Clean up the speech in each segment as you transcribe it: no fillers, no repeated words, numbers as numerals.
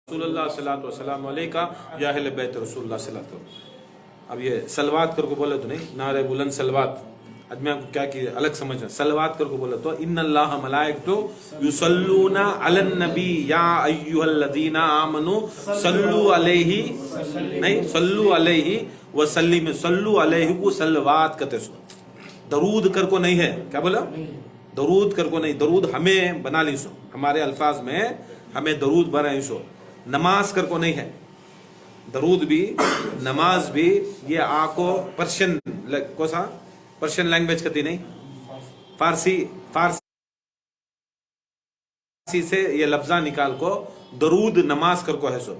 رسول اللہ صلی اللہ وسلم علیکہ یا اہل بیت رسول اللہ صلی اللہ علیہ وسلم. اب یہ سلوات کر کو بولے تو نہیں نعرہ بلند سلوات. آدمی آپ کو کیا کہ الگ سمجھنا. سلوات کر کو بولے تو ان اللہ ملائکتو یصلون علی النبی یا ایھا الذین آمنوا صلوا علیہ نہیں صلوا علیہ وسلم صلوا علیہ کو سلوات کہتے سو. درود کر کو نہیں ہے. کیا بولا؟ درود کر کو نہیں. درود ہمیں بنا لی سو ہمارے الفاظ میں ہمیں درود بنائی سو. نماز کر کو نہیں ہے. درود بھی نماز بھی یہ آکو پرشین کو سا پرشین لینگویج کہتی نہیں فارسی سے یہ لفظہ نکال کو درود نماز کر کو ہے سو.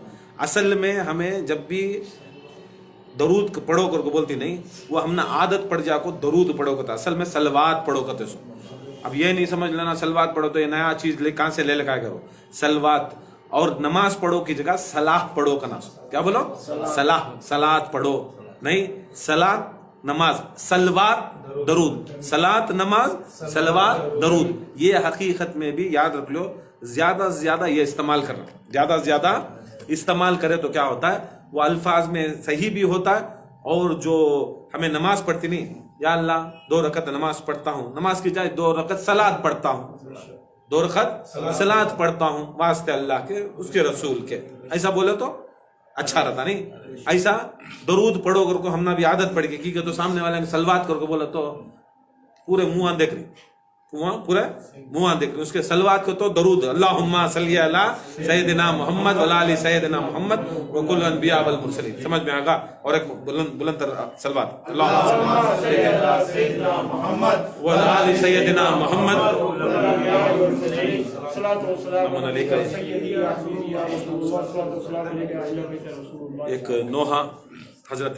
اصل میں ہمیں جب بھی درود پڑھو کر کو بولتی نہیں وہ ہم نے عادت پڑ جا کو درود پڑھو کہتا. اصل میں سلوات پڑھو کہتے سو. اب یہ نہیں سمجھ لینا سلوات پڑھو تو یہ نیا چیز کہاں سے لے لگا کرو. سلوات اور نماز پڑھو کی جگہ صلاح پڑھو کا نام. کیا بولو؟ صلاح صلات پڑھو نہیں. صلات نماز سلوات درود. صلات نماز سلوات درود. یہ حقیقت میں بھی یاد رکھ لو زیادہ سے زیادہ یہ استعمال کرنا. زیادہ سے زیادہ استعمال کرے تو کیا ہوتا ہے وہ الفاظ میں صحیح بھی ہوتا ہے. اور جو ہمیں نماز پڑھتی نہیں یا اللہ 2 رکعت نماز پڑھتا ہوں نماز کی جائے 2 رکعت صلات پڑھتا ہوں 2 رکعت صلات پڑھتا ہوں واسطے اللہ کے اس کے رسول کے. ایسا بولے تو اچھا رہتا نہیں. ایسا درود پڑھو کر کو ہم نے بھی عادت پڑ گئی کیونکہ تو سامنے والے نے سلوات کر کو بولا تو پورے منہ دیکھ رہی پورے منہ دیکھ رہی. اس کے سلوات کو تو درود اللہم صلی علی سیدنا محمد وعلی آل سیدنا محمد وکل الانبیاء والمرسلین. سمجھ میں آگا. اور ایک بلند تر سلوات اللہم صلی علی سیدنا محمد وعلی آل سیدنا محمد ایک نوحہ حضرت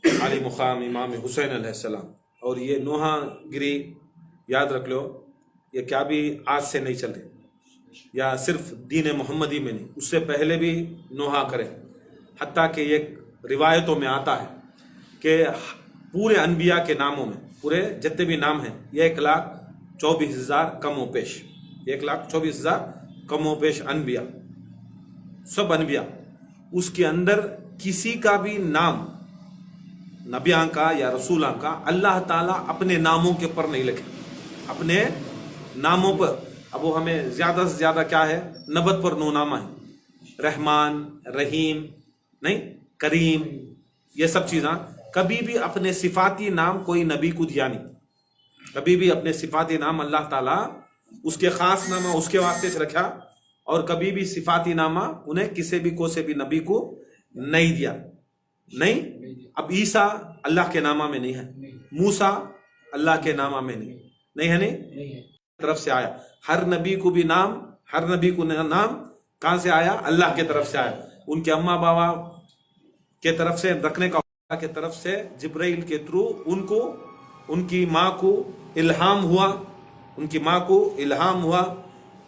علی مقام امام حسین علیہ السلام. اور یہ نوحہ گری یاد رکھ لو یہ کیا بھی آج سے نہیں چل رہی یا صرف دین محمدی میں نہیں اس سے پہلے بھی نوحہ کرے. حتیٰ کہ یہ روایتوں میں آتا ہے کہ پورے انبیاء کے ناموں میں پورے جتنے بھی نام ہیں یہ 1,24,000 کم و پیش 1,24,000 کم و پیش انبیاء سب انبیاء. اس کے اندر کسی کا بھی نام نبیاں کا یا رسولاں کا اللہ تعالیٰ اپنے ناموں کے پر نہیں لکھے. اپنے ناموں پر. اب وہ ہمیں زیادہ سے زیادہ کیا ہے 90 پر 9 نامہ ہیں. رحمان رحیم نہیں کریم یہ سب چیزاں. کبھی بھی اپنے صفاتی نام کوئی نبی کو دیا نہیں. کبھی بھی اپنے صفاتی نام اللہ تعالیٰ اس کے خاص نامہ اس کے واسطے سے رکھا. اور کبھی بھی صفاتی نامہ انہیں کسی بھی کو سے بھی نبی کو نہیں دیا نہیں. اب عیسیٰ اللہ کے نامہ میں نہیں ہے. موسیٰ اللہ کے نامہ میں نہیں ہے نہیں طرف سے آیا. ہر نبی کو بھی نام ہر نبی کو نام کہاں سے آیا اللہ کے طرف سے آیا. ان کے اماں بابا کے طرف سے رکھنے کا اللہ کے طرف سے جبرائیل کے تھرو ان کو ان کی ماں کو الہام ہوا. ان کی ماں کو الہام ہوا.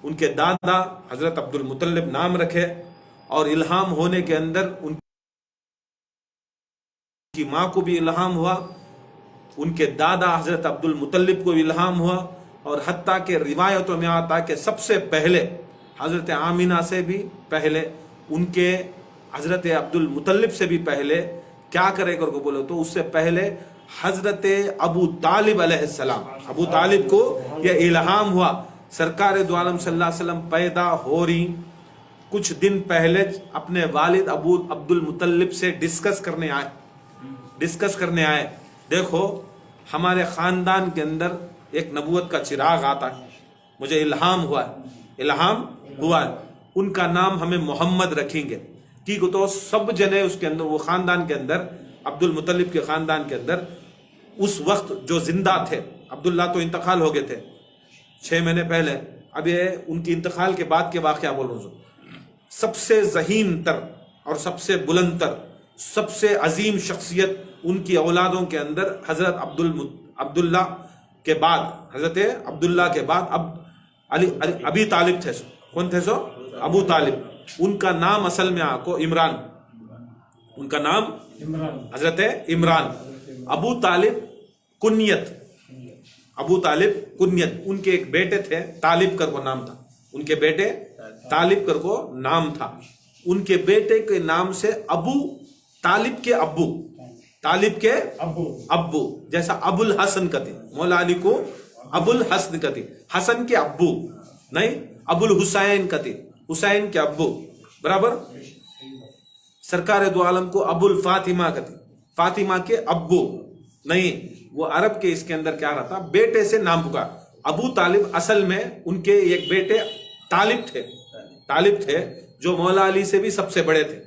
ان کے دادا حضرت عبد المطلب نام رکھے. اور الہام ہونے کے اندر ان کی ماں کو بھی الہام ہوا. ان کے دادا حضرت عبد المطلب کو الہام ہوا. اور حتیٰ کہ روایتوں میں آتا ہے کہ سب سے پہلے حضرت آمینہ سے بھی پہلے ان کے حضرت عبد المطلب سے بھی پہلے کیا کرے کر کو بولو تو اس سے پہلے حضرت ابو طالب علیہ السلام ابو طالب کو یہ الہام ہوا. سرکار دو عالم صلی اللہ علیہ وسلم پیدا ہو رہی کچھ دن پہلے اپنے والد ابو عبد المطلب سے ڈسکس کرنے آئے. دیکھو ہمارے خاندان کے اندر ایک نبوت کا چراغ آتا ہے. مجھے الہام ہوا ہے ان کا نام ہمیں محمد رکھیں گے. کی تو سب جنے اس کے اندر وہ خاندان کے اندر عبد المطلب کے خاندان کے اندر اس وقت جو زندہ تھے. عبداللہ تو انتقال ہو گئے تھے 6 مہینے پہلے. اب یہ ان کی انتقال کے بعد کے واقعہ بول رہا ہوں. سب سے ذہین تر اور سب سے بلند تر سب سے عظیم شخصیت ان کی اولادوں کے اندر حضرت عبداللہ کے بعد حضرت عبداللہ کے بعد ابی طالب تھے. کون تھے سو؟ ابو طالب. ان کا نام اصل میں آپ کو عمران. ان کا نام حضرت عمران. ابو طالب کنیت. ان کے ایک بیٹے تھے طالب کر کو نام تھا. ان کے بیٹے طالب کر کو نام تھا. ان کے بیٹے کے نام سے ابو طالب کے ابو، طالب کے ابو، جیسا ابو الحسن کہتے، مولا علی کو ابو الحسن کہتے، حسن کے ابو، نہیں ابو الحسین کہتے، حسین کے ابو، برابر. سرکار دو عالم کو ابو الفاطمہ کہتے، فاطمہ کے ابو، نہیں وہ عرب کے اس کے اندر کیا رہتا، بیٹے سے نام پکار. ابو طالب اصل میں ان کے ایک بیٹے طالب تھے جو مولا علی سے بھی سب سے بڑے تھے،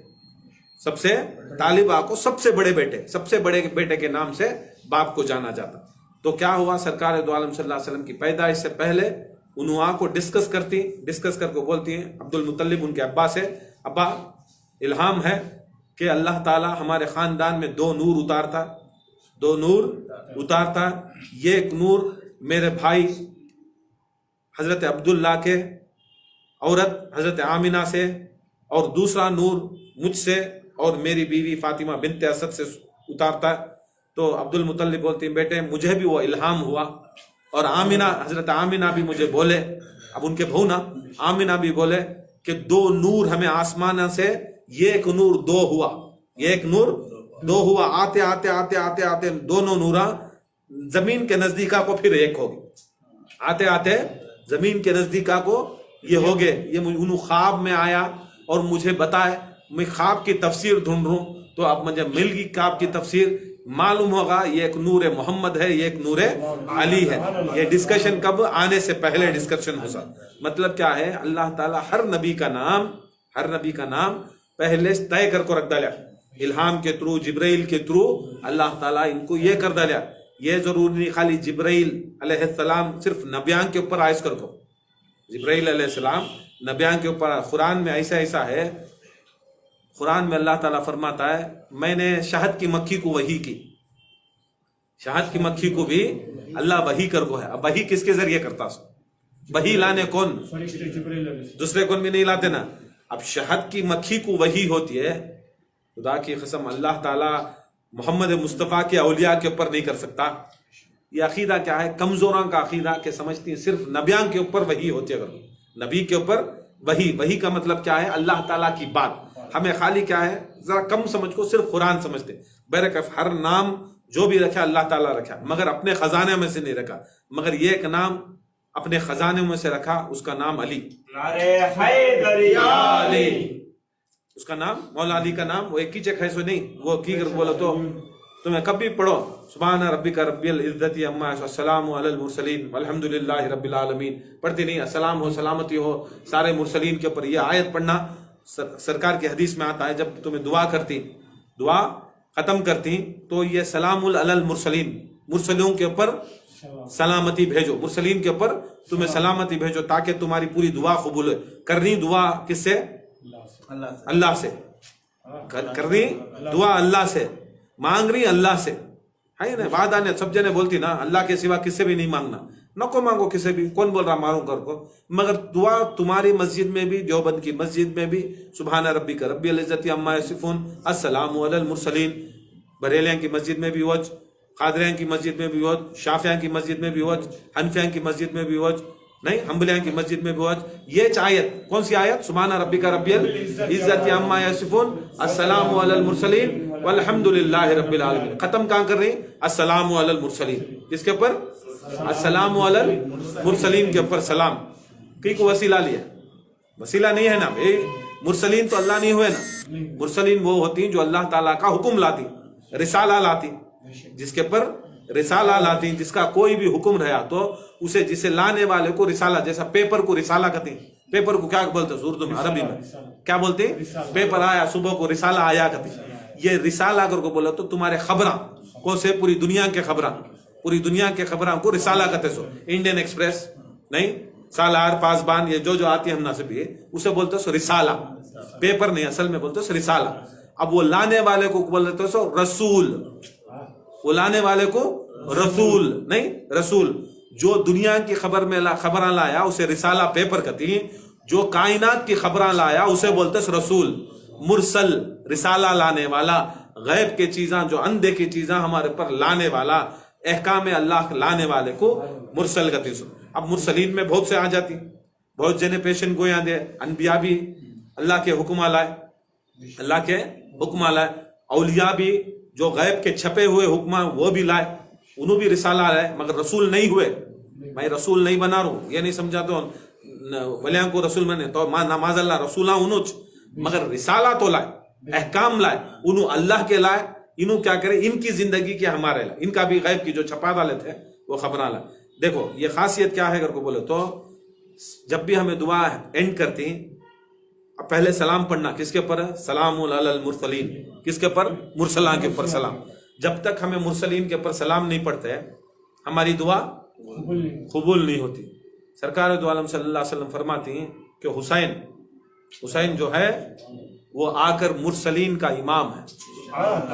سب سے طالب کو سب سے بڑے بیٹے کے نام سے باپ کو جانا جاتا. تو کیا ہوا، سرکار دو عالم صلی اللہ علیہ وسلم کی پیدائش سے پہلے انہوں کو ڈسکس کر کے بولتی ہیں عبد المطلب ان کے ابا سے، ابا الہام ہے کہ اللہ تعالی ہمارے خاندان میں دو نور اتارتا، یہ ایک نور میرے بھائی حضرت عبداللہ کے عورت حضرت آمینہ سے، اور دوسرا نور مجھ سے اور میری بیوی فاطمہ بنت اسد سے اتارتا ہے. تو عبد المطلب بولتی ہیں بیٹے مجھے بھی وہ الہام ہوا، اور حضرت آمینہ بھی مجھے بولے، اب ان کے بہو نا آمینہ بھی بولے کہ دو نور ہمیں آسمان سے، یہ ایک نور دو ہوا، آتے دونوں نورا زمین کے نزدیکا کو پھر ایک ہو گئے، آتے زمین کے نزدیکا کو یہ ہو گئے. یہ انہوں خواب میں آیا اور مجھے بتائے، میں خواب کی تفسیر ڈھونڈ رہا ہوں، تو اب مجھے مل گئی خواب کی تفسیر، معلوم ہوگا یہ ایک نور محمد ہے، یہ ایک نور علی ہے. یہ ڈسکشن کب آنے سے پہلے ڈسکشن ہو سکتا. مطلب کیا ہے، اللہ تعالیٰ ہر نبی کا نام پہلے طے کر کو رکھ ڈالا، الہام کے تھرو، جبرائیل کے تھرو اللہ تعالیٰ ان کو یہ کر ڈالا. یہ ضرور نہیں خالی جبرائیل علیہ السلام صرف نبیان کے اوپر آئس کر کو، جبرائیل علیہ السلام نبیان کے اوپر. قرآن میں ایسا ہے، قرآن میں اللہ تعالیٰ فرماتا ہے میں نے شہد کی مکھی کو وحی کی، شہد کی مکھی کو بھی اللہ وحی کر کو ہے. اب وحی کس کے ذریعے کرتا، وحی لانے کون، دوسرے کون بھی نہیں لاتے نا. اب شہد کی مکھی کو وحی ہوتی ہے، خدا کی قسم اللہ تعالیٰ محمد مصطفیٰ کے اولیاء کے اوپر نہیں کر سکتا. یہ عقیدہ کیا ہے، کمزوراں کا عقیدہ کہ سمجھتی ہیں صرف نبیان کے اوپر وحی ہوتی ہے. نبی کے اوپر وحی کا مطلب کیا ہے، اللہ تعالیٰ کی بات. ہمیں خالی کیا ہے، ذرا کم سمجھ کو صرف قرآن سمجھتے. برکف ہر نام جو بھی رکھا اللہ تعالیٰ رکھا، مگر اپنے خزانے میں سے نہیں رکھا، مگر یہ ایک نام اپنے خزانے میں سے رکھا، اس کا نام علی. اس کا نام مولا علی کا نام، وہ ایک ہی چیک ہے سو نہیں، وہ کی کر بولو تو تمہیں کبھی پڑھو سبحان ربک رب العزت عما یصفون السلام علی المرسلین والحمد للہ رب العالمین پڑھتی نہیں. السلام ہو، سلامتی ہو سارے مرسلین کے اوپر. یہ آیت پڑھنا سرکار کی حدیث میں آتا ہے، جب تمہیں دعا ختم کرتی تو یہ سلام علی المرسلین، مرسلوں کے اوپر سلامتی بھیجو، مرسلین کے اوپر تمہیں سلامتی بھیجو تاکہ تمہاری پوری دعا قبول ہے. کرنی دعا کس سے، اللہ سے. کرنی دعا اللہ سے، مانگ رہی اللہ سے ہے نا. وعدہ نے سب جنے بولتی نا اللہ کے سوا کس سے بھی نہیں مانگنا، نہ کو مانگو کسی بھی، کون بول رہا ماروں کر کو. مگر دعا تمہاری مسجد میں بھی، دیوبند کی مسجد میں بھی سبحان ربک رب العزت عما یصفون السلام علی المرسلین، بریلیاں کی مسجد میں بھی وج، قادریاں کی مسجد میں بھی وج، شافعیاں کی مسجد میں بھی وج، حنفیاں کی مسجد میں بھی وج، نہیں حنبلیاں کی مسجد میں بھی وج. یہ آیت کون سی آیت، سبحان ربک رب العزت عما یصفون السلام علی المرسلین والحمد للہ رب العالمین. ختم کہاں کر رہی، السلام علی المرسلین، کس کے اوپر، السلام علی المرسلین کے اوپر سلام. کی کو وسیلہ لیا، وسیلہ نہیں ہے نا بھائی، مرسلین تو اللہ نہیں ہوئے نا. مرسلین وہ ہوتی جو اللہ تعالیٰ کا حکم لاتی، رسالہ لاتی، جس کے پر رسالہ لاتی، جس کا کوئی بھی حکم رہا تو اسے، جسے لانے والے کو رسالہ، جیسا پیپر کو رسالہ کہتے ہیں. پیپر کو کیا بولتے ہیں اردو میں، عربی میں کیا بولتے ہیں، پیپر آیا صبح کو رسالہ آیا کہتے ہیں. یہ رسالہ اگر کو بولا تو تمہارے خبراں کو سے پوری دنیا کے خبراں کو رسالہ کہتے سو. انڈین ایکسپریس نہیں، سالار، پاسبان، یہ جو آتی ہے ہم ناصبی اسے بولتے سو رسالہ. پیپر نہیں، اصل میں بولتے سو رسالہ. اب وہ لانے والے کو بولتے سو رسول، وہ لانے والے کو رسول نہیں، رسول. جو دنیا کی خبراں لایا اسے رسالہ پیپر کہتی ہیں، جو کائنات کی خبراں لایا اسے بولتے سو رسول. مرسل رسالہ لانے والا، غیب کے چیزاں جو اندھے کی چیزاں ہمارے پر لانے والا، احکام اللہ لانے والے کو مرسل کہتے سو. اب مرسلین میں بہت سے آ جاتی، بہت جنے پیشن گویاں دے، انبیاء بھی اللہ کے حکم لائے اللہ کے حکم لائے. اولیاء بھی جو غیب کے چھپے ہوئے حکم وہ بھی لائے, انہوں بھی رسالہ لائے, مگر رسول نہیں ہوئے. میں رسول نہیں بنا رہا ہوں, یہ نہیں سمجھا تو ولیاں کو رسول بنے تو نماز اللہ رسولاں انہوں, مگر رسالہ تو لائے, احکام لائے, انہوں اللہ کے لائے. انہوں کیا کرے, ان کی زندگی کے ہمارے لائے, ان کا بھی غیب کی جو چھپا ڈالے تھے وہ خبراں لائے. دیکھو یہ خاصیت کیا ہے اگر کو بولے تو, جب بھی ہمیں دعا اینڈ کرتی پہلے سلام پڑھنا کس کے اوپر ہے؟ سلام علی المرسلین. کس کے اوپر؟ مرسلاں کے اوپر سلام. جب تک ہمیں مرسلین کے اوپر سلام نہیں پڑھتے ہماری دعا قبول نہیں ہوتی. سرکار دو عالم صلی اللہ علیہ وسلم فرماتی ہیں کہ حسین جو ہے وہ آ کر مرسلین کا امام ہے.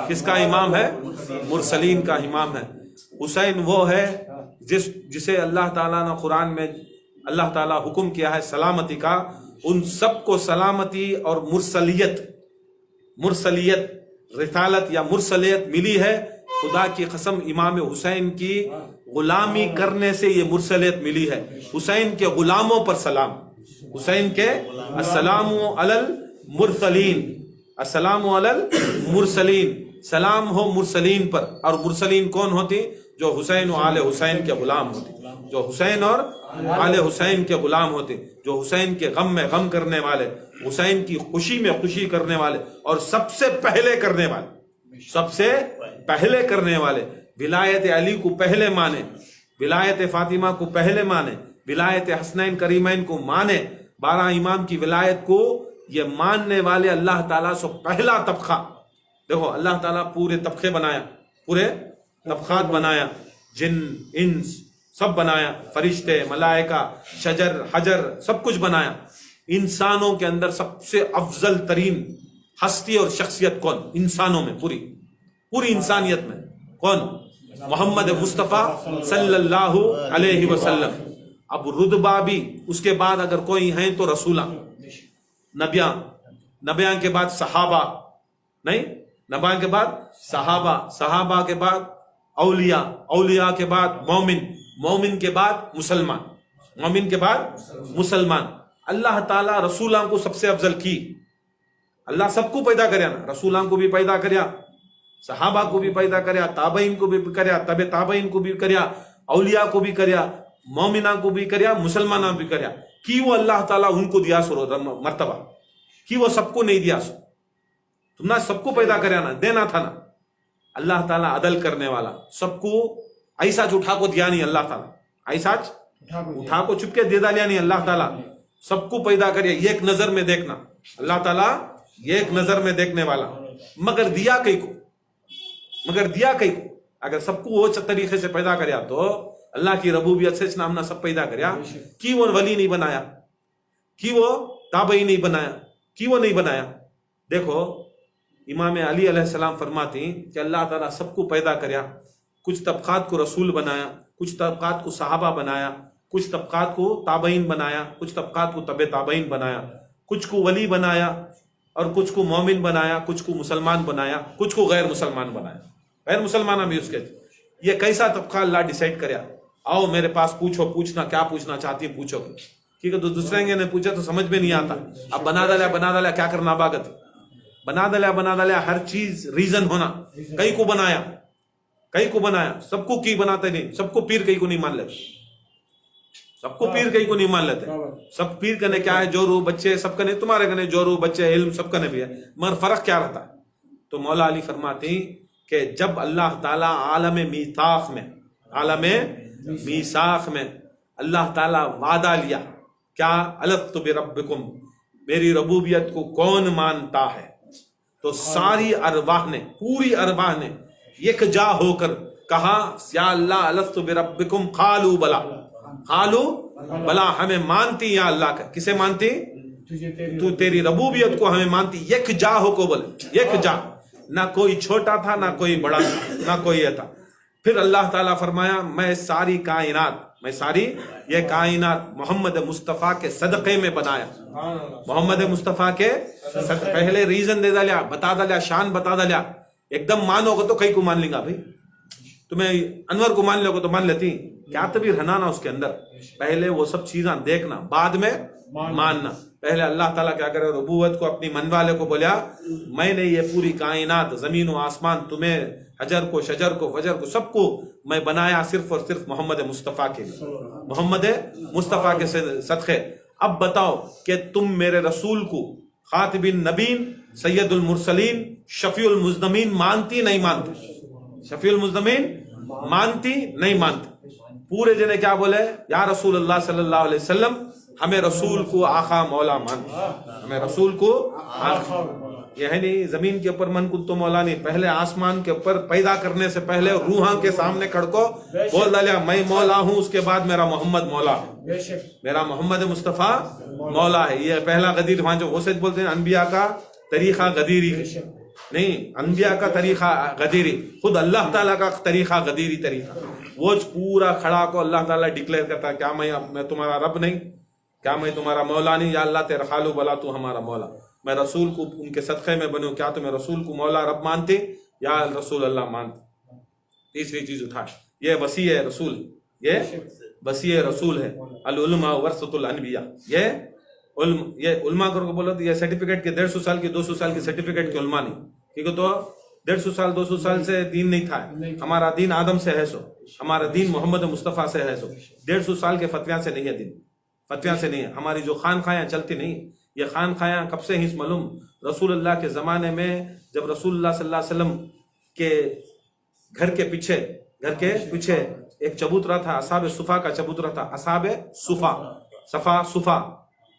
کس کا امام ہے؟ مرسلین کا امام ہے. حسین وہ ہے جسے اللہ تعالیٰ نے قرآن میں اللہ تعالیٰ حکم کیا ہے سلامتی کا. ان سب کو سلامتی اور مرسلیت رسالت یا مرسلیت ملی ہے. خدا کی قسم امام حسین کی غلامی کرنے سے یہ مرسلیت ملی ہے. حسین کے غلاموں پر سلام. حسین کے السلام علی المرسلین, السلام علی المرسلین, سلام ہو مرسلین پر. اور مرسلین کون ہوتی؟ جو حسین و آل حسین کے غلام ہوتے, جو حسین اور آل حسین کے غلام ہوتے, جو حسین کے غم میں غم کرنے والے, حسین کی خوشی میں خوشی کرنے والے, اور سب سے پہلے کرنے والے. ولایت علی کو پہلے مانے, ولایت فاطمہ کو پہلے مانے, ولایت حسنین کریمین کو مانے, 12 امام کی ولایت کو یہ ماننے والے اللہ تعالیٰ سے پہلا طبقہ. دیکھو اللہ تعالیٰ پورے طبقے بنایا, پورے طبقات بنایا, جن انس سب بنایا, فرشتے ملائکہ شجر حجر سب کچھ بنایا. انسانوں کے اندر سب سے افضل ترین ہستی اور شخصیت کون؟ انسانوں میں پوری انسانیت میں کون؟ محمد مصطفیٰ صلی اللہ علیہ وسلم. اب رتبہ بھی اس کے بعد اگر کوئی ہیں تو رسولاں, نبیاں کے بعد صحابہ, نہیں نبیاں کے بعد صحابہ کے بعد اولیاء کے بعد مومن کے بعد مسلمان. اللہ تعالیٰ رسولاں کو سب سے افضل کی. اللہ سب کو پیدا کریا نا, رسولاں کو بھی پیدا کریا, صحابہ کو بھی پیدا کریا, تابعین کو بھی کریا, تبع تابعین کو بھی کریا, اولیاء کو بھی کریا, مومناں کو بھی کریا, مسلمانوں بھی کریا. کی وہ اللہ تعالیٰ ان کو دیا سو مرتبہ, کی وہ سب کو نہیں دیا سو؟ تم نہ سب کو پیدا کریا نا, دینا تھا نا. اللہ تعالیٰ عدل کرنے والا, سب کو ایسا اٹھا کو دیا نہیں. اللہ تعالیٰ ایسا اٹھا کو چپ کے دے ڈالیا نہیں. اللہ تعالیٰ سب کو پیدا کریا ایک نظر میں دیکھنا. اللہ تعالیٰ ایک نظر میں دیکھنے والا, مگر دیا کئی کو. اگر سب کو وہ طریقے سے پیدا کریا تو اللہ کی ربوبیت سے نامنا سب پیدا کریا, کی وہ ولی نہیں بنایا, کی وہ تابعی نہیں بنایا, کی وہ نہیں بنایا. دیکھو امام علی علیہ السلام فرماتے ہیں کہ اللہ تعالیٰ سب کو پیدا کریا, کچھ طبقات کو رسول بنایا, کچھ طبقات کو صحابہ بنایا, کچھ طبقات کو تابعین بنایا, کچھ طبقات کو تبع تابعین بنایا, کچھ کو ولی بنایا اور کچھ کو مومن بنایا, کچھ کو مسلمان بنایا, کچھ کو غیر مسلمان بنایا. غیر مسلمان بھی اس کے یہ کیسا طبقہ اللہ ڈیسائیڈ کریا. آؤ میرے پاس پوچھنا کیا پوچھنا چاہتی ہے پوچھو, کیونکہ تو دوسرے نے پوچھا تو سمجھ میں نہیں آتا. اب بنا ڈالا کیا کرنا باغت, بنا ڈالا ہر چیز ریزن ہونا. کئی کو بنایا, سب کو کی بناتے نہیں, سب کو پیر کئی کو نہیں مان لیتے, سب پیر کنے کیا ہے, جورو بچے سب کنے, تمہارے کنے جورو بچے علم سب کنے بھی ہے, مگر فرق کیا رہتا ہے؟ تو مولا علی فرماتے ہیں کہ جب اللہ تعالیٰ عالم میثاق میں اللہ تعالیٰ وعدہ لیا, کیا الست بربکم, میری ربوبیت کو کون مانتا ہے, تو ساری پوری ارواح نے یکجا ہو کر کہا یا اللہ الست بربکم, قالوا بلا, ہمیں مانتی یا اللہ کا. کسے مانتی؟ تو تیری ربوبیت کو ہمیں مانتی. یکجا ہو کو بولے, یکجا, نہ کوئی چھوٹا تھا نہ کوئی بڑا تھا نہ کوئی یہ تھا. پھر اللہ تعالیٰ فرمایا میں ساری یہ کائنات محمد مصطفیٰ کے صدقے میں بنایا. محمد مصطفیٰ کے پہلے ریزن دے ڈالیا, بتا ڈالیا, شان بتا ڈالیا. ایک دم مانو گے تو کئی کو مان لیں گا بھائی, تمہیں انور کو مان لو گے تو مان لیتی, کیا تبھی رہنا نا اس کے اندر. پہلے وہ سب چیزاں دیکھنا, بعد میں ماننا. پہلے اللہ تعالیٰ کیا کرے, ربوت کو اپنی من والے کو بولیا میں نے یہ پوری کائنات, زمین و آسمان, تمہیں حجر کو, شجر کو, فجر کو, سب کو میں بنایا صرف اور صرف محمد مصطفیٰ کے لیے, محمد مصطفیٰ کے صدقے. اب بتاؤ کہ تم میرے رسول کو خاتم النبین, سید المرسلین, شفیع المذنبین مانتی نہیں مانتی؟ شفیع المذنبین مانتی نہیں مانتی؟ پورے جنے کیا بولے, یا رسول اللہ صلی اللہ علیہ وسلم ہمیں رسول کو آقا مولا مان, ہمیں رسول کو آقا. یہ ہے نہیں زمین کے اوپر من کنتو مولا نہیں, پہلے آسمان کے اوپر پیدا کرنے سے پہلے روحاں کے سامنے کھڑ کو بول ڈالیا میں مولا ہوں, اس کے بعد میرا محمد مولا, میرا محمد مصطفیٰ مولا ہے. یہ پہلا غدیر, وہاں جو غوث بولتے ہیں انبیاء کا طریقہ غدیری نہیں, انبیاء کا طریقہ غدیری, خود اللہ تعالیٰ کا طریقہ غدیری طریقہ. وہ پورا کھڑا کو اللہ تعالیٰ ڈکلیئر کرتا ہے, کیا میں تمہارا رب نہیں, کیا میں تمہارا مولا نہیں, یا اللہ تیرا خالو بلا تو ہمارا مولا, میں رسول کو ان کے صدقے میں بنوں, کیا تمہیں رسول کو مولا رب مانتے یا رسول اللہ مانتے. تیسری چیز اٹھا, یہ وسیع رسول, یہ وسیع رسول ہے. العلماء ورثۃ الانبیاء, یہ علماء کو بولو تو یہ سرٹیفکیٹ کے 150 سال کی 200 سال کی سرٹیفکیٹ کے علماء نہیں, کیونکہ تو 150 سال 200 سال سے دین نہیں تھا. ہمارا دین آدم سے ہے, سو ہمارا دین محمد مصطفیٰ سے ہے, سو 150 سال کے فتویاں سے نہیں ہے دین, فتویاں سے نہیں ہے. ہماری جو خانخواہیں چلتی نہیں, یہ خانخواہیں کب سے ہی معلوم, رسول اللہ کے زمانے میں جب رسول اللہ صلی اللہ علیہ وسلم کے گھر کے پیچھے ایک چبوترا تھا, اصحاب صفا کا چبوترا تھا, اصحاب صفا, صفا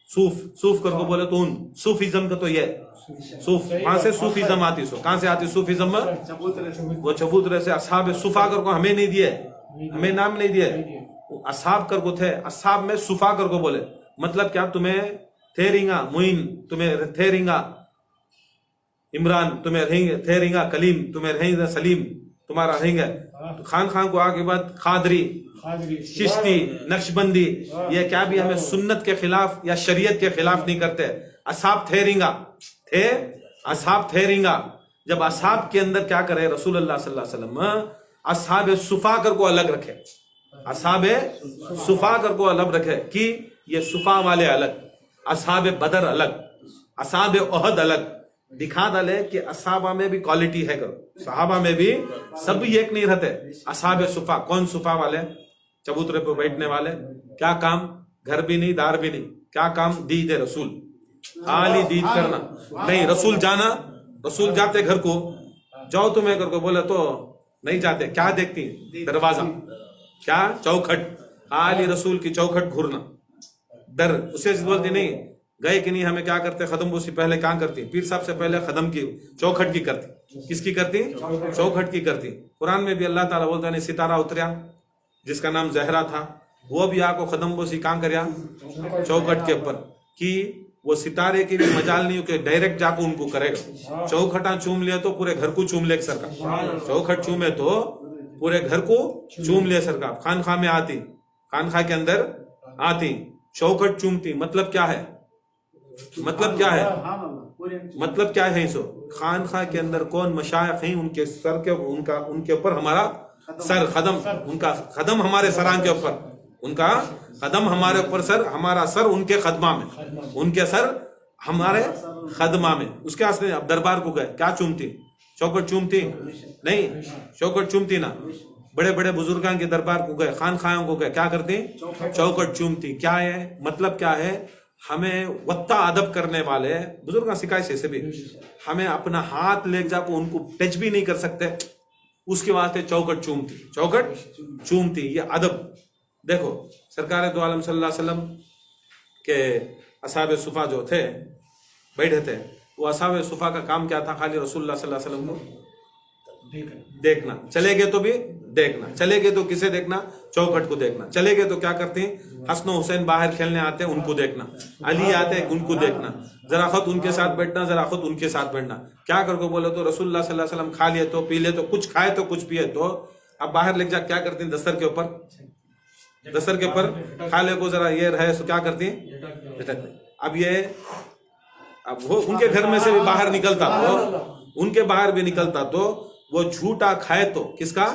صوف کر کو بولے تو ان صوفیزم کا تو یہ صوف, وہاں سے صوفیزم آتی, سو کہاں سے آتی صوفیزم, وہ چبوترے سے. اصحاب صفا کر کو ہمیں نہیں دیے, ہمیں نام نہیں دیے, اصحاب کر کو تھے, اصحاب میں صفا کر کو بولے. مطلب کیا, تمہیں تھیرینگا معین, تمہیں تھیرینگا عمران, تمہیں رہیں گے تھیرینگا کلیم, تمہیں رہیں گے سلیم, تمہارا رہیں گے. خان کو آگے بعد قادری, چشتی, نقشبندی, یہ کیا بھی ہمیں سنت کے خلاف یا شریعت کے خلاف نہیں کرتے. اصحاب تھیرینگا, جب اصحاب کے اندر کیا کرے رسول اللہ صلی اللہ علیہ وسلم, اصحاب صفا کر کو الگ رکھے, اصحاب صفا کر کو الگ رکھے کہ یہ صفا والے الگ, اصحاب بدر الگ, اصحاب احد الگ. دکھا ڈالے کہ اصحابہ میں بھی کوالٹی ہے, کرو صحابہ میں بھی سب ایک نہیں رہتے. اصحاب صفا, کون صفا والے, چبوترے پہ بیٹھنے والے, کیا کام, گھر بھی نہیں دار بھی نہیں, کیا کام, دید رسول, خالی دید کرنا نہیں. رسول جانا, رسول جاتے گھر کو, جاؤ تمہیں گھر کو بولے تو نہیں جاتے, کیا دیکھتی, دروازہ, کیا چوکھٹ, خالی رسول کی چوکھٹ گھورنا, ڈر. اسے بولتے نہیں گئے کہ نہیں, ہمیں کیا کرتے, خدم بوسی پہلے کیا کرتی, پیر صاحب سے پہلے خدم کی چوکھٹ کی کرتی. کس کی کرتی, چوکھٹ کی کرتی. قرآن میں بھی اللہ تعالیٰ بولتا ہے ستارہ اتریا جس کا نام زہرا تھا, وہ بھی آ کو خدم بوسی کام کریا چوکھٹ کے اوپر, کہ وہ ستارے کی بھی مجال نہیں کہ ڈائریکٹ جا کو ان کو کرے گا. چوکھٹاں چوم لیا تو پورے گھر کو چوم لے سر کا, چوکھٹ چومے تو پورے گھر کو چوم لے سر کا. خانخواہ میں آتی, خانخواہ کے اندر آتی, چوکھٹ چومتی. مطلب کیا ہے, مطلب کیا ہے, مطلب کیا ہے, سو خانخواہ کے اندر کون مشایخ ہیں, ان کے سر کے ان کے اوپر ہمارا سر خدم, ان کا خدم ہمارے سران کے اوپر, ان کا خدم ہمارے اوپر سر, ہمارا سر ان کے خدمہ میں, ان کے سر ہمارے خدمہ میں. اس کے واسطے اب دربار کو گئے, کیا چومتی, چوکھٹ چومتی نہیں, چوکھٹ چومتی نا. بڑے بڑے بزرگاں کے دربار کو گئے, خانخواہوں کو گئے, کیا کرتی, چوکھٹ چومتی. کیا ہے مطلب, کیا ہے, ہمیں وقتا ادب کرنے والے بزرگاں سکھائے سے بھی, ہمیں اپنا ہاتھ لے جا کو ان کو ٹچ بھی نہیں کر سکتے, اس کے واسطے چوکھٹ چومتی, چوکھٹ چومتی. یہ ادب. دیکھو سرکار دو عالم صلی اللہ علیہ وسلم کے اصحاب صفا جو تھے بیٹھے تھے, وہ اصحاب صفا کا کام کیا تھا, خالی رسول اللہ صلی اللہ علیہ وسلم کو دیکھنا. چلے گئے تو بھی دیکھنا, چلے گئے تو کسے دیکھنا, چوکھٹ کو دیکھنا. چلے گئے تو کیا کرتے ہیں, حسن و حسین باہر کھیلنے آتے ہیں, ان کو دیکھنا. علی آتے ہیں, ان کو دیکھنا. ذرا خود ان کے ساتھ بیٹھنا, ذرا خود ان کے ساتھ بیٹھنا. کیا کر کو بولے تو رسول اللہ صلی اللہ علیہ وسلم کھا لیے تو پی لے تو, کچھ کھائے تو کچھ پیے تو, اب باہر لے جا کیا کرتے ہیں, دستر کے اوپر, دستر کے اوپر کھا لے کو ذرا یہ رہے تو کیا کرتے ہیں. اب یہ اب وہ ان کے گھر میں سے بھی باہر نکلتا تو, ان کے باہر بھی نکلتا تو وہ جھوٹا کھائے تو کس کا؟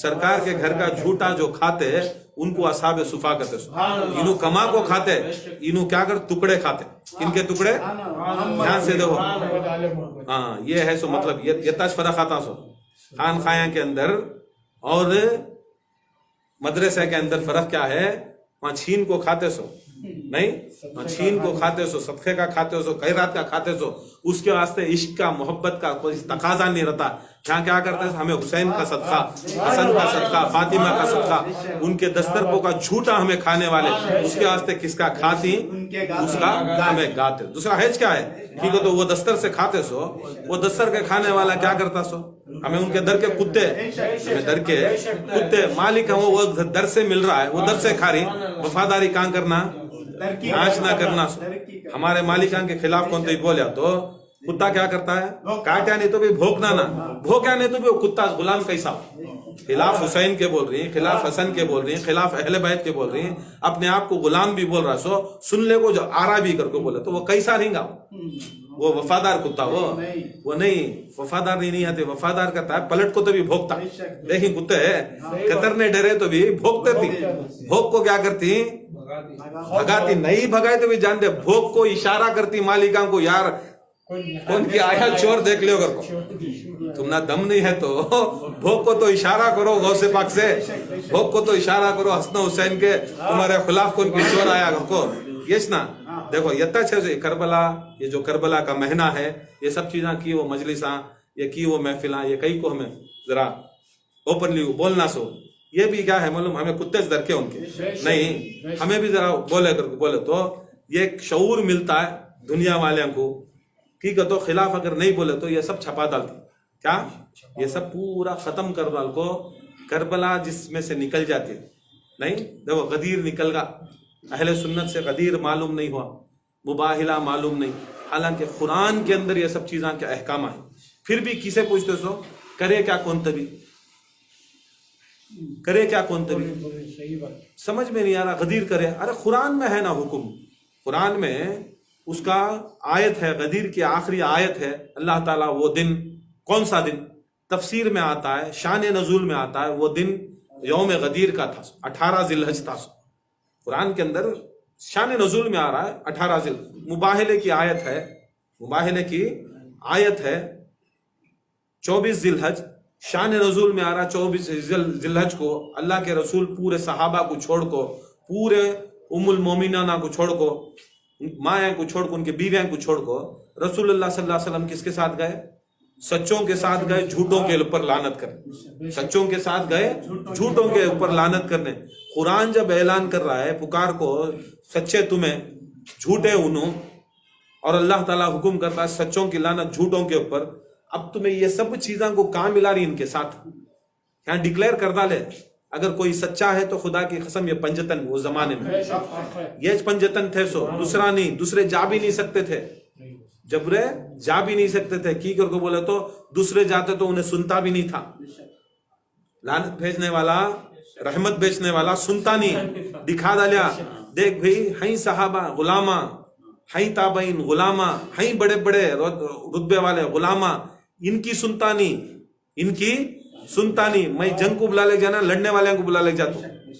سرکار کے گھر کا جھوٹا جو کھاتے ان کو اصحاب صفا کہتے سو. انہوں کما کو کھاتے، انہوں کیا کر ٹکڑے کھاتے. ان کے ٹکڑے دھیان سے دیکھو. ہاں یہ ہے سو مطلب یہ تاش فرق آتا سو خان خایاں کے اندر اور مدرسے کے اندر فرق کیا ہے؟ وہاں چھین کو کھاتے سو نہیں، وہاں چھین کو کھاتے سو، صدقے کا کھاتے سو، خیرات کا کھاتے سو. اس کے واسطے عشق کا محبت کا کوئی تقاضا نہیں رہتا. یہاں کیا کرتے ہیں؟ ہمیں حسین کا صدقہ، حسن کا صدقہ، فاطمہ کا صدقہ، ان کے دسترخوان کا جھوٹا ہمیں کھانے والے، اس کے واسطے کس کا کھاتی؟ اس کا ہمیں گاتے. دوسرا حج کیا ہے؟ ٹھیک ہے تو وہ دستر سے کھاتے سو، وہ دستر کے کھانے والا کیا کرتا سو؟ ہمیں ان کے در کے کتے، ہمیں در کے کتے مالک ہیں، وہ در سے مل رہا ہے، وہ در سے کھا رہی. وفاداری کہاں کرنا؟ ناش نہ کرنا سو. ہمارے مالکان کے خلاف کون تو بولیا تو کتا کیا کرتا ہے؟ کاٹیا نہیں تو بھی بھوکنا نہ، بھوکیا نہیں تو بھی وہ کتا غلام کیسا ہو. خلاف حسین کے بول رہی ہیں، خلاف حسن کے بول رہی ہیں، خلاف اہل بیت کے بول رہی ہیں، اپنے آپ کو غلام بھی بول رہا سو سن لے کو جو آرا بھی کر کے بولے تو وہ کیسا رہیں گا؟ وہ وفادار کتا وہ نہیں، وفادار نہیں آتے. وفادار کرتا ہے پلٹ کو تو بھی بھوکتا. دیکھیں کتے کترنے ڈرے تو بھی بھوکتے تھی. بھوک کو کیا کرتی؟ بھگاتی. نہیں بھگائے تو بھی جانتے. بھوک کو اشارہ کرتی مالکاں کو، یار کون کی آیا چور دیکھ لے اگر کو تم نہ دم نہیں ہے تو بھوک کو تو اشارہ کرو غوث پاک سے، بھوک کو تو اشارہ کرو حسن حسین کے تمہارے خلاف کون کی چور آیا اگر کو. یس نا دیکھو یہ تچ ہے کربلا، یہ جو کربلا کا مہینہ ہے، یہ سب چیزاں کی وہ مجلساں، یہ کی وہ محفلاں، یہ کئی کو ہمیں ذرا اوپنلی بولنا سو. یہ بھی کیا ہے معلوم؟ ہمیں کتے سے درکے ان کے نہیں، ہمیں بھی ذرا بولے تو یہ ایک شعور ملتا ہے دنیا والوں کو. ٹھیک ہے تو خلاف اگر نہیں بولے تو یہ سب چھپا ڈالتے. کیا یہ سب پورا ختم کر ڈال کو. کربلا جس میں سے نکل جاتی نہیں، دیکھو غدیر نکل گا. اہل سنت سے غدیر معلوم نہیں ہوا، مباہلہ معلوم نہیں، حالانکہ قرآن کے اندر یہ سب چیزاں کے احکام ہیں. پھر بھی کسے پوچھتے سو کرے کیا کون تبھی، کرے کیا کون تبھی، سمجھ میں نہیں آ رہا. غدیر کرے، ارے قرآن میں ہے نا حکم. قرآن میں اس کا آیت ہے، غدیر کی آخری آیت ہے. اللہ تعالیٰ وہ دن، کون سا دن؟ تفسیر میں آتا ہے، شان نزول میں آتا ہے، وہ دن یوم غدیر کا تھا، 18 ذی الحج تھا. قرآن کے اندر شان نزول میں آ رہا ہے 18 ذی الحج. مباہلے کی آیت ہے، مباہلے کی آیت ہے 24 ذی الحج. شان نزول میں آ رہا 24 ذی الحج کو اللہ کے رسول پورے صحابہ کو چھوڑ کو، پورے ام المومنانہ کو چھوڑ کو، مائیں کو چھوڑ کو، ان کے بیویاں کو چھوڑ کو رسول اللہ صلی اللہ علیہ وسلم کس کے ساتھ گئے؟ سچوں کے ساتھ گئے، جھوٹوں کے اوپر لعنت کرنے. سچوں کے ساتھ گئے، جھوٹوں کے اوپر لعنت کرنے. قرآن جب اعلان کر رہا ہے پکار کو سچے تمہیں، جھوٹے انہوں، اور اللہ تعالیٰ حکم کرتا ہے سچوں کی لعنت جھوٹوں کے اوپر. اب تمہیں یہ سب چیزاں کو کہاں ملا رہی ان کے ساتھ؟ یہاں ڈکلیئر کر ڈالے اگر کوئی سچا ہے تو خدا کی قسم یہ پنجتن وہ زمانے میں یہ پنجتن تھے سو، دوسرا نہیں. دوسرے جا بھی نہیں سکتے تھے، جبرے جا بھی نہیں سکتے تھے. کی کر کو بولے تو دوسرے جاتے تو انہیں سنتا بھی نہیں تھا. لعنت بھیجنے والا، رحمت بیچنے والا سنتا نہیں. دکھا ڈالیا دیکھ بھئی ہیں صحابہ غلامہ، ہیں تابعین غلامہ، ہیں بڑے بڑے رتبے والے غلامہ، ان کی سنتا نہیں، ان کی سنتا نہیں. میں جنگ کو بلا لے جانا، لڑنے والوں کو بلا لے جاتا ہوں،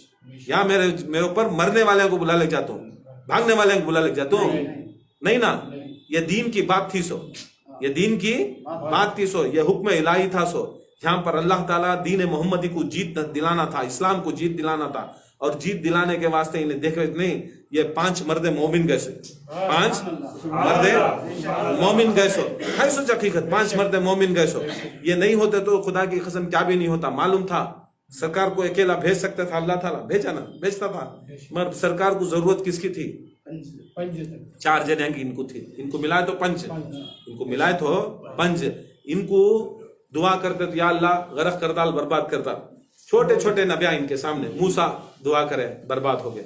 یا میرے اوپر مرنے والوں کو بلا لے جاتا ہوں، بھاگنے والوں کو بلا لے جاتا ہوں. نہیں نا، یہ دین کی بات تھی سو، یہ دین کی بات تھی سو، یہ حکم الہی تھا سو. یہاں پر اللہ تعالیٰ دین محمدی کو جیت دلانا تھا، اسلام کو جیت دلانا تھا. اور جیت دلانے کے واسطے انہیں دیکھ نہیں، یہ 5 مرد مومن گئے سو، 5 مرد مومن گئے سو. ہے سوچ حقیقت 5 مرد مومن گئے سو. یہ نہیں ہوتے تو خدا کی قسم کیا بھی نہیں ہوتا. معلوم تھا سرکار کو اکیلا بھیج سکتا تھا، اللہ تعالیٰ بھیجا نا، بھیجتا تھا. مگر سرکار کو ضرورت کس کی تھی؟ 4 جنے کی ان کو تھی. ان کو ملائے تو 5، ان کو ملائے تو 5. ان کو دعا کرتے تو یا اللہ غرق کر ڈال، برباد کرتا. چھوٹے چھوٹے نبیاں ان کے سامنے، موسیٰ دعا کرے برباد ہو گئے.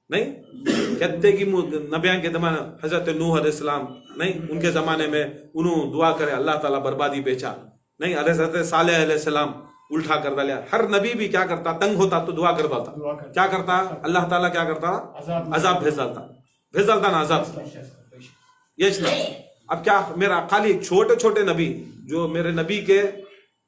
نہیں کہتے کہ نبیاں کے زمانے حضرت نوح علیہ السلام نہیں، ان کے زمانے میں انہوں دعا کرے اللہ تعالیٰ بربادی بیچا. نہیں حضرت صالح علیہ السلام الٹا کر ڈالیا. ہر نبی بھی کیا کرتا؟ تنگ ہوتا تو دعا کر ڈالتا. کیا کرتا اللہ تعالیٰ؟ کیا کرتا؟ عذاب بھیج ڈالتا نا عذاب. یہ اب کیا میرا خالی چھوٹے چھوٹے نبی جو میرے نبی کے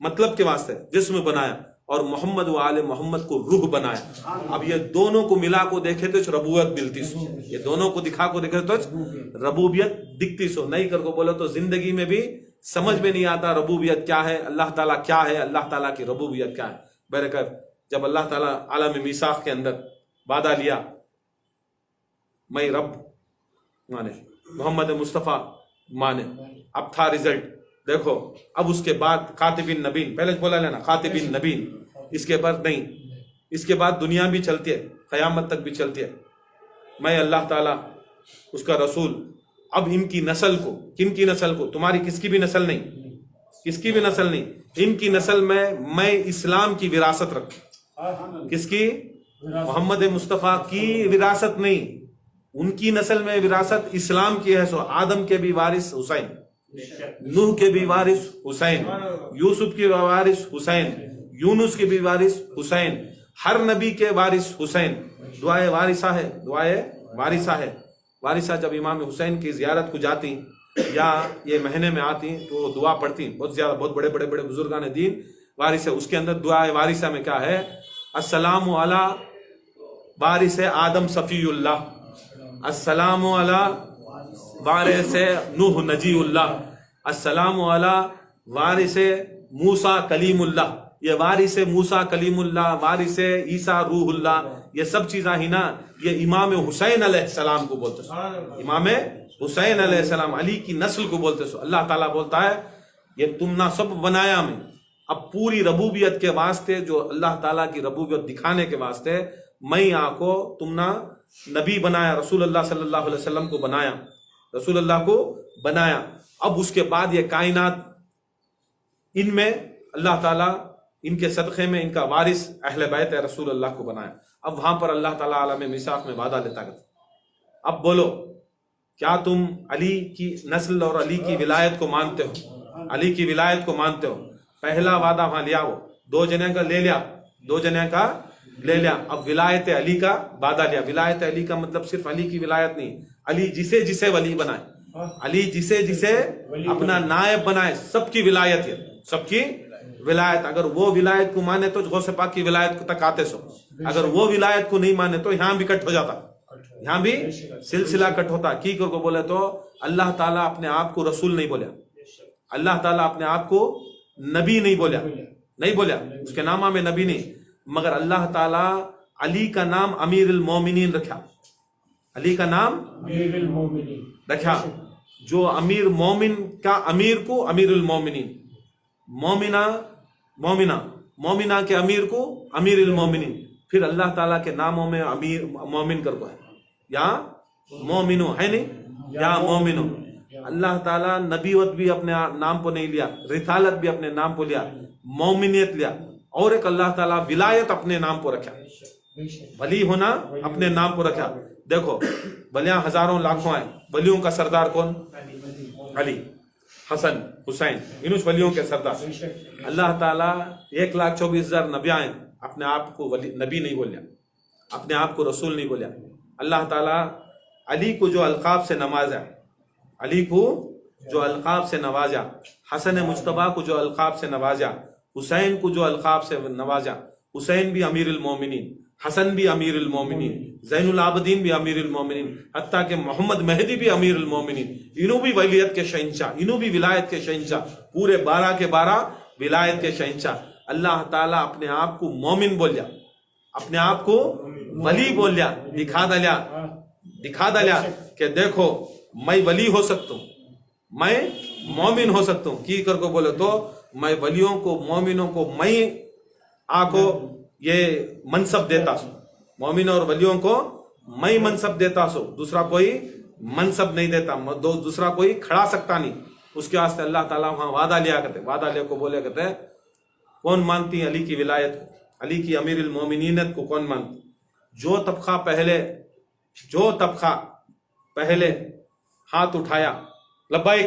مطلب کے واسطے جسم بنایا اور محمد و آل محمد کو روح بنایا. اب یہ دونوں کو ملا کو دیکھے تو ربوبیت ملتی سو, یہ دونوں کو دکھا کو دیکھے تو ربوبیت دکھتی سو. نہیں کر کو بولو تو زندگی میں بھی سمجھ میں نہیں آتا ربوبیت کیا ہے, اللہ تعالیٰ کیا ہے, اللہ تعالیٰ کی ربوبیت کیا ہے. برکت جب اللہ تعالیٰ عالم میثاق کے اندر وعدہ لیا میں رب مانے, محمد مصطفیٰ مانے, اب تھا رزلٹ. دیکھو اب اس کے بعد کاتبین نبین, پہلے بولا لینا کاتبین نبین, اس کے بعد نہیں, اس کے بعد دنیا بھی چلتی ہے, قیامت تک بھی چلتی ہے. میں اللہ تعالیٰ اس کا رسول. اب ان کی نسل کو, کن کی نسل کو, تمہاری کس کی بھی نسل نہیں, کس کی بھی نسل نہیں, ان کی نسل میں اسلام کی وراثت رکھوں. کس کی؟ محمد مصطفیٰ کی وراثت نہیں, ان کی نسل میں وراثت اسلام کی ہے. سو آدم کے بھی وارث حسین, نوح کے بھی وارث حسین, یوسف کے وارث حسین, یونس کے بھی وارث حسین, ہر نبی کے وارث حسین. دعائے وارثہ ہے, دعائے وارثہ ہے. وارثہ جب امام حسین کی زیارت کو جاتی یا یہ مہینے میں آتی تو وہ دعا پڑھتی, بہت زیادہ, بہت بڑے بڑے بڑے بزرگان دین وارث ہے. اس کے اندر دعائے وارثہ میں کیا ہے؟ السلام علی وارث آدم صفی اللہ, السلام علی وارث نوح نجی اللہ, السلام علی وارث موسیٰ کلیم اللہ. یہ وارث موسیٰ کلیم اللہ, وارث عیسیٰ روح اللہ, یہ سب چیزیں ہی نا یہ امام حسین علیہ السلام کو بولتے سو, امام حسین علیہ السلام علی کی نسل کو بولتے سو. اللہ تعالیٰ بولتا ہے یہ تم نہ سب بنایا میں. اب پوری ربوبیت کے واسطے, جو اللہ تعالیٰ کی ربوبیت دکھانے کے واسطے میں آنکھوں تم نہ نبی بنایا, رسول اللہ صلی اللہ علیہ وسلم کو بنایا, رسول اللہ کو بنایا. اب اس کے بعد یہ کائنات, ان میں اللہ تعالیٰ ان کے صدقے میں ان کا وارث اہل بیت رسول اللہ کو بنایا. اب وہاں پر اللہ تعالیٰ عالم میثاق میں وعدہ لیتا ہے. اب بولو کیا تم علی کی نسل اور علی کی ولایت کو مانتے ہو؟ علی کی ولایت کو مانتے ہو؟ پہلا وعدہ وہاں لیا, وہ 2 جنے کا لے لیا, 2 جنے کا لے لیا. اب ولایت علی کا وعدہ لیا. ولایت علی کا مطلب صرف علی کی ولایت نہیں, علی جسے جسے ولی بنائے, علی جسے جسے اپنا نائب بنائے, سب کی ولایت ہے, سب کی ولایت. اگر وہ ولایت کو مانے تو غوث پاک کی ولایت تک آتے سو, اگر وہ ولایت کو نہیں مانے تو یہاں بھی کٹ ہو جاتا, یہاں بھی سلسلہ کٹ ہوتا. کی کو بولے تو اللہ تعالیٰ اپنے آپ کو رسول نہیں بولیا, اللہ تعالیٰ اپنے آپ کو نبی نہیں بولیا, نہیں بولیا, اس کے نامہ میں نبی نہیں, مگر اللہ تعالیٰ علی کا نام امیر المومنین رکھا, علی کا نام امیر المومنین رکھا. جو امیر مومن کا امیر کو امیر المومنین, مومنہ مومنہ مومنہ کے امیر کو امیر المومنین. پھر اللہ تعالیٰ کے ناموں میں امیر مومن کر کو ہے, یا مومنو ہے نہیں, یا مومنو. اللہ تعالیٰ نبیوت بھی اپنے نام کو نہیں لیا, رسالت بھی اپنے نام کو لیا, مومنیت لیا, اور ایک اللہ تعالیٰ ولایت اپنے نام کو رکھا, ولی ہونا اپنے نام کو رکھا. دیکھو ولیاں ہزاروں لاکھوں آئے, ولیوں کا سردار کون؟ علی, حسن, حسین, انہوں ولیوں کے سردار. اللہ تعالیٰ 1,24,000 نبی آئے, اپنے آپ کو نبی نہیں بولیا, اپنے آپ کو رسول نہیں بولیا. اللہ تعالیٰ علی کو جو القاب سے نوازا, علی کو جو القاب سے نوازا, حسن مجتبیٰ کو جو القاب سے نوازا, حسین کو جو القاب سے نوازا. حسین بھی امیر المومنین, حسن بھی امیر المومنین, زین العابدین بھی امیر المومنین, حتیٰ کہ محمد مہدی بھی امیر المومنین. انہوں بھی ولیت کے شہنشاہ, انہوں بھی ولایت کے شہنشاہ, پورے 12 کے 12 ولایت کے شہنشاہ. اللہ تعالیٰ اپنے آپ کو مومن بولیا, اپنے آپ کو ولی بولیا, دکھا دلیا کہ دیکھو میں ولی ہو سکتا ہوں, میں مومن ہو سکتا ہوں. کی کر کو بولے تو میں ولیوں کو مومنوں کو میں آکو یہ منصب دیتا سو, مومنوں اور ولیوں کو میں منصب دیتا سو, دوسرا کوئی منصب نہیں دیتا, دوسرا کوئی کھڑا سکتا نہیں. اس کے واسطے اللہ تعالیٰ وہاں وعدہ لیا کرتے, وعدہ لے کو بولے کرتے کون مانتی علی کی ولایت کو, علی کی امیر المومنینت کو کون مانتی؟ جو طبقہ پہلے ہاتھ اٹھایا لبیک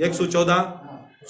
114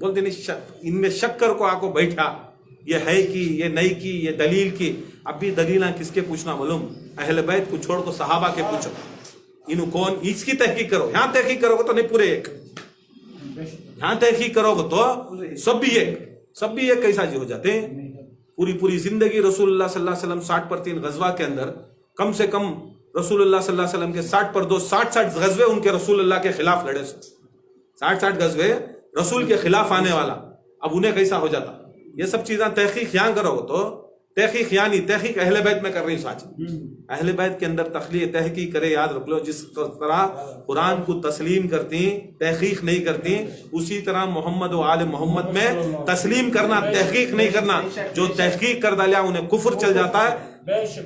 بولتے نہیں ان میں شک کر کو آکو بیٹھا یہ ہے کی یہ نہیں کی یہ دلیل کی. اب بھی دلیلیں کس کے پوچھنا معلوم؟ اہل بیت کو چھوڑ کو صحابہ کے پوچھو. انہوں کون اس کی تحقیق کرو. یہاں تحقیق کرو گے تو نہیں پورے ایک, یہاں تحقیق کرو گے تو سب بھی ایک کیسا جی ہو جاتے ہیں. پوری زندگی رسول اللہ صلی اللہ علیہ وسلم 60 غزوہ کے اندر کم سے کم رسول اللہ صلی اللہ علیہ وسلم کے 60 غزوے ان کے رسول اللہ کے خلاف لڑے. 60 غزوے رسول کے خلاف آنے والا, اب انہیں کیسا ہو جاتا؟ یہ سب چیزیں تحقیق یہاں کرو گے تو تحقیق یعنی تحقیق اہل بیت میں کر رہی سچ. اہل بیت کے اندر تحقیق کرے. یاد رکھ لو جس طرح قرآن کو تسلیم کرتی تحقیق نہیں کرتی, اسی طرح محمد و آل محمد میں تسلیم کرنا تحقیق نہیں کرنا. جو تحقیق کر ڈالیا انہیں کفر چل جاتا ہے.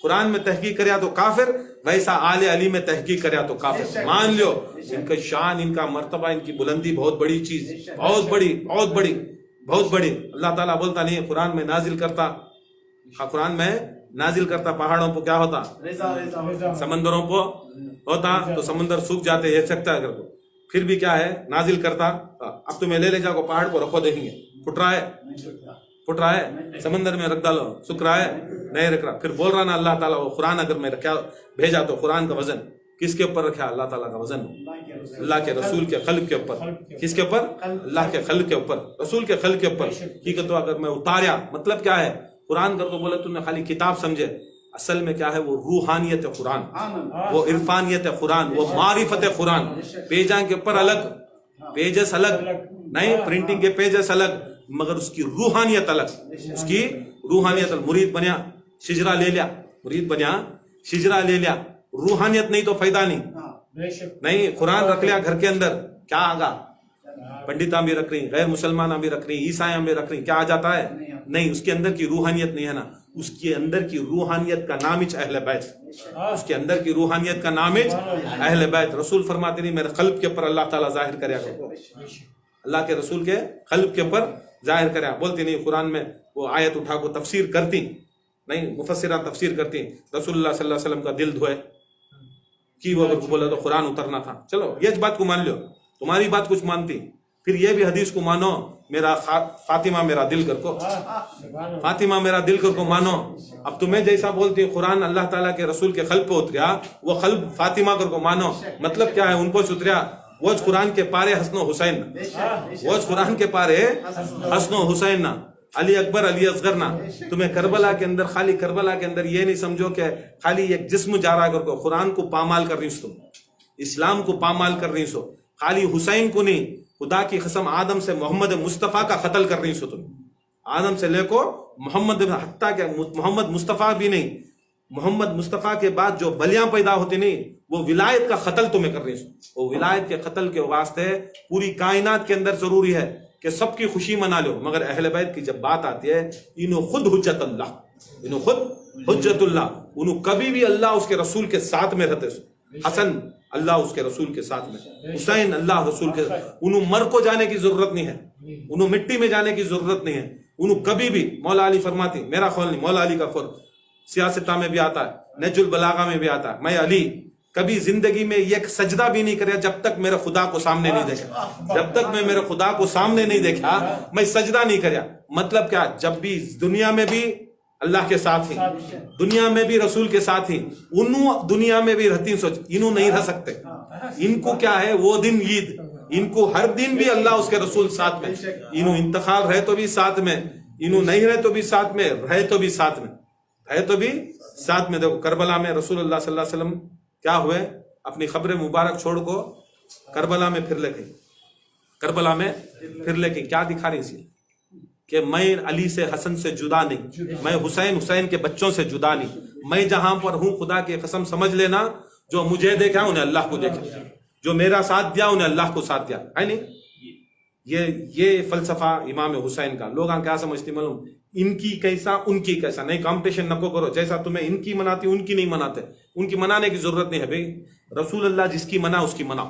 قرآن میں تحقیق کریا تو کافر, ویسا آل علی میں تحقیق کریا تو کافر. مان لو ان کا شان, ان کا مرتبہ, ان کی بلندی بہت بڑی چیز, بہت بڑی. اللہ تعالیٰ بولتا نہیں قرآن میں نازل کرتا, قرآن میں نازل کرتا پہاڑوں پہ کیا ہوتا, سمندروں پہ ہوتا تو سمندر سوکھ جاتے یہ سکتا ہے. پھر بھی کیا ہے نازل کرتا. اب تمہیں لے جاؤ پہاڑ کو رکھو, دیکھیں گے پھٹ رہا ہے سمندر میں رکھ ڈالو, سکھ رہا ہے نہیں رکھ رہا. پھر بول رہا نا اللہ تعالیٰ وہ قرآن اگر میں رکھا بھیجا تو قرآن کا وزن کس کے اوپر رکھا؟ اللہ تعالیٰ کا وزن اللہ کے رسول کے خلق کے اوپر. کس کے اوپر؟ اللہ کے خلق کے اوپر, رسول کے خلق کے اوپر. ٹھیک ہے, تو اگر میں اتاریا مطلب کیا ہے قرآن کر کو بولے تم نے خالی کتاب سمجھے, اصل میں کیا ہے وہ روحانیت قرآن, وہ عرفانیت قرآن, وہ معرفت قرآن. پیجاں کے اوپر الگ, پیجز الگ نہیں, پرنٹنگ کے پیجز الگ, مگر اس کی روحانیت الگ. اس کی روحانیت الگ. مرید بنیا شجرا لے لیا, مرید بنیا شجرا لے لیا, روحانیت نہیں تو فائدہ نہیں. قرآن رکھ لیا گھر کے اندر, کیا آگا؟ پنڈتاں بھی رکھ رہی, غیر مسلمان بھی رکھ رہی, عیسائیاں بھی رکھ رہی, کیا آ جاتا ہے؟ نہیں. اس کے اندر کی روحانیت نہیں ہے نا. اس کے اندر کی روحانیت کا نام اہل بیت, اس کے اندر کی روحانیت کا نام اہل بیت. رسول فرماتے نہیں میرے قلب کے اوپر اللہ تعالیٰ ظاہر کریا کرو, اللہ کے رسول کے قلب کے اوپر ظاہر کریا. بولتی نہیں قرآن میں وہ آیت اٹھا کو تفسیر کرتی نہیں, مفسران تفسیر کرتی رسول اللہ صلی اللہ علیہ وسلم کا دل دھوئے کی وہ بولا تو قرآن اترنا تھا. چلو یہ بات کو مان لو, تمہاری بات کچھ مانتی, پھر یہ بھی حدیث کو مانو میرا فاطمہ میرا دل کر کو, فاطمہ میرا دل کر کو مانو. اب تمہیں جیسا بولتی قرآن اللہ تعالیٰ کے رسول کے قلب پہ اتریا, وہ قلب فاطمہ کر کو مانو. مطلب کیا ہے ان کو اتریا وہ قرآن کے پارے حسن و حسین, وہ قرآن کے پارے حسن و حسین, علی اکبر علی اصغر نا. تمہیں کربلا کے اندر, خالی کربلا کے اندر یہ نہیں سمجھو کہ خالی ایک جسم جا رہا کر کو, قرآن کو پامال کر رہی سو, اسلام کو پامال کر رہی سو. خالی حسین کو نہیں, خدا کی قسم آدم سے محمد مصطفیٰ کا قتل کر رہی سو تم. آدم سے لے کو محمد, حتیٰ کہ محمد مصطفیٰ بھی نہیں, محمد مصطفیٰ کے بعد جو بلیاں پیدا ہوتی نہیں, وہ ولایت کا قتل تمہیں کر رہی سو. وہ ولایت کے قتل کے واسطے پوری کائنات کے اندر ضروری ہے کہ سب کی خوشی منا لو, مگر اہل بیت کی جب بات آتی ہے انہوں خود حجت اللہ, انہوں خود حجت اللہ, انہوں کبھی بھی اللہ اس کے رسول کے ساتھ میں رہتے. حسن اللہ اس کے رسول کے ساتھ میں, حسین اللہ رسول کے, انہوں مر کو جانے کی ضرورت نہیں ہے, انہوں مٹی میں جانے کی ضرورت نہیں ہے. انہوں کبھی بھی, مولا علی فرماتی, میرا خول نہیں, مولا علی کا فر سیاستہ میں بھی آتا ہے, نہج البلاغہ میں بھی آتا ہے, میں علی کبھی زندگی میں ایک سجدہ بھی نہیں کریا جب تک میرے خدا کو سامنے نہیں دیکھا. جب تک میں میرے خدا کو سامنے نہیں دیکھا میں سجدہ نہیں کریا. مطلب کیا, جب بھی دنیا میں بھی اللہ کے ساتھ ہی, دنیا میں بھی رسول کے ساتھ ہی, انہوں دنیا میں بھی رہتی, سوچ انہوں نہیں رہ سکتے. ان کو کیا ہے وہ دن عید, ان کو ہر دن بھی اللہ اس کے رسول ساتھ میں, انہوں انتقال رہے تو بھی ساتھ میں, انہوں نہیں رہے تو بھی ساتھ میں, رہے تو بھی ساتھ میں, رہے تو بھی ساتھ میں. دیکھو کربلا میں رسول اللہ صلی اللہ علیہ وسلم کیا ہوئے, اپنی خبر مبارک چھوڑ کو کربلا میں پھر لے گئی, کربلا میں پھر لے گئی. کیا دکھا رہی تھی کہ میں علی سے حسن سے جدا نہیں, میں حسین کے بچوں سے جدا نہیں, میں جہاں پر ہوں خدا کی قسم سمجھ لینا, جو مجھے دیکھا انہیں اللہ کو دیکھا, جو میرا ساتھ دیا انہیں اللہ کو ساتھ دیا ہے. نہیں یہ فلسفہ امام حسین کا. لوگ کیا سمجھتی معلوم, ان کی کیسا ان کی کیسا, نہیں کمپٹیشن نکو کرو, جیسا تمہیں ان کی مناتی ان کی نہیں مناتے, ان کی منانے کی ضرورت نہیں ہے بھائی. رسول اللہ جس کی منا اس کی مناؤ,